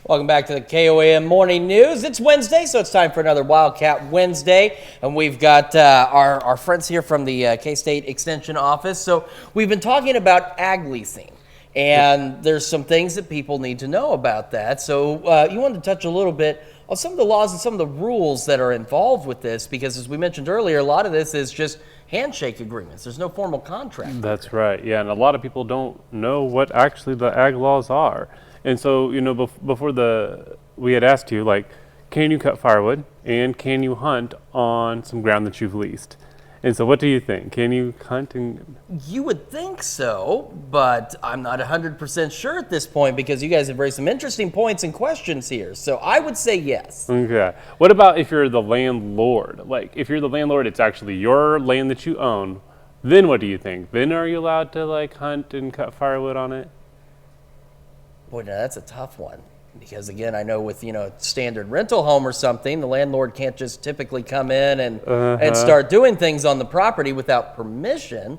Welcome back to the KOAM Morning News. It's Wednesday, so it's time for another Wildcat Wednesday. And we've got our friends here from the K-State Extension Office. So we've been talking about ag leasing, and there's some things that people need to know about that. So you wanted to touch a little bit on some of the laws and some of the rules that are involved with this, because as we mentioned earlier, a lot of this is just handshake agreements. There's no formal contract. That's right, yeah, and a lot of people don't know what actually the ag laws are. And so, before we had asked you, like, can you cut firewood and can you hunt on some ground that you've leased? And so what do you think? Can you hunt? You would think so, but I'm not 100% sure at this point, because you guys have raised some interesting points and questions here. So I would say yes. Okay. What about if you're the landlord? Like, if you're the landlord, it's actually your land that you own. Then what do you think? Then are you allowed to, like, hunt and cut firewood on it? Boy, now that's a tough one, because again, I know with standard rental home or something, the landlord can't just typically come in and start doing things on the property without permission.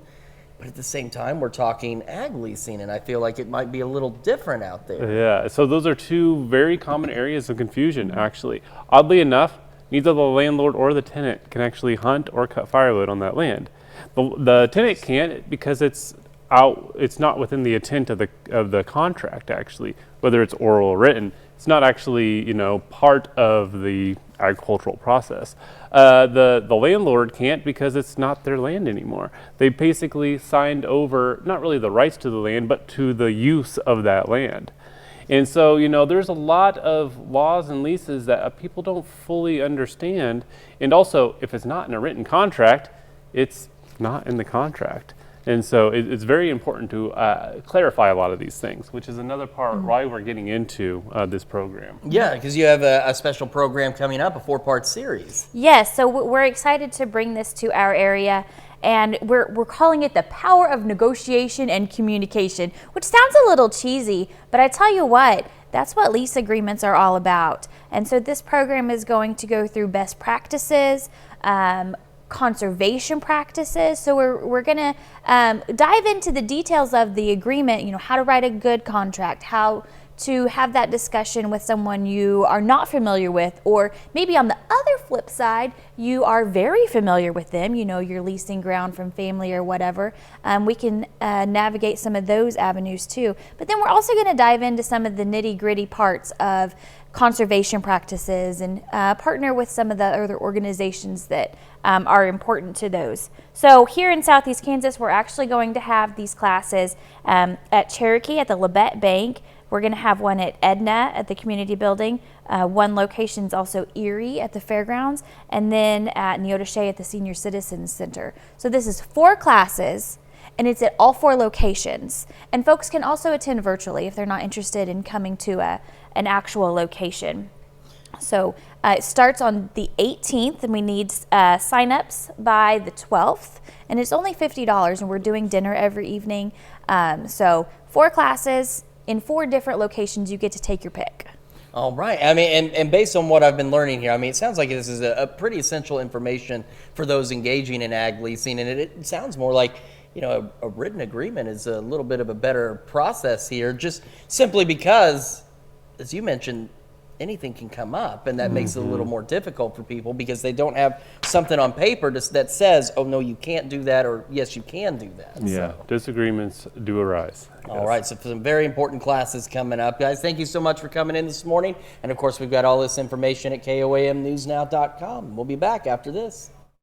But at the same time, we're talking ag leasing, and I feel like it might be a little different out there. Yeah, so those are two very common areas of confusion, actually. Oddly enough, neither the landlord or the tenant can actually hunt or cut firewood on that land. The tenant can't, because it's not within the intent of the contract, actually, whether it's oral or written. It's not actually part of the agricultural process. The landlord can't, because it's not their land anymore. They basically signed over not really the rights to the land, but to the use of that land. And so there's a lot of laws and leases that people don't fully understand. And also, if it's not in a written contract, it's not in the contract. And so it's very important to clarify a lot of these things, which is another part why we're getting into this program. Yeah, because you have a special program coming up, a 4-part series. Yes, so we're excited to bring this to our area, and we're calling it the power of negotiation and communication, which sounds a little cheesy, but I tell you what, that's what lease agreements are all about. And so this program is going to go through best practices, conservation practices. So we're going to dive into the details of the agreement, how to write a good contract, how to have that discussion with someone you are not familiar with, or maybe on the other flip side, you are very familiar with them, you're leasing ground from family or whatever. We can navigate some of those avenues too. But then we're also going to dive into some of the nitty-gritty parts of conservation practices and partner with some of the other organizations that are important to those. So here in Southeast Kansas, we're actually going to have these classes at Cherokee at the Labette Bank. We're going to have one at Edna at the community building. One location is also Erie at the fairgrounds, and then at Neodesha at the Senior Citizens Center. So this is 4 classes, and it's at all 4 locations. And folks can also attend virtually if they're not interested in coming to an actual location. So it starts on the 18th, and we need sign-ups by the 12th, and it's only $50, and we're doing dinner every evening. So 4 classes in 4 different locations. You get to take your pick. All right. I mean, and based on what I've been learning here, it sounds like this is a pretty essential information for those engaging in ag leasing, and it sounds more like a written agreement is a little bit of a better process here, just simply because, as you mentioned, anything can come up, and that makes it a little more difficult for people because they don't have something on paper that says, oh, no, you can't do that, or yes, you can do that. Yeah, so disagreements do arise. All right, so some very important classes coming up. Guys, thank you so much for coming in this morning. And, of course, we've got all this information at KOAMnewsnow.com. We'll be back after this.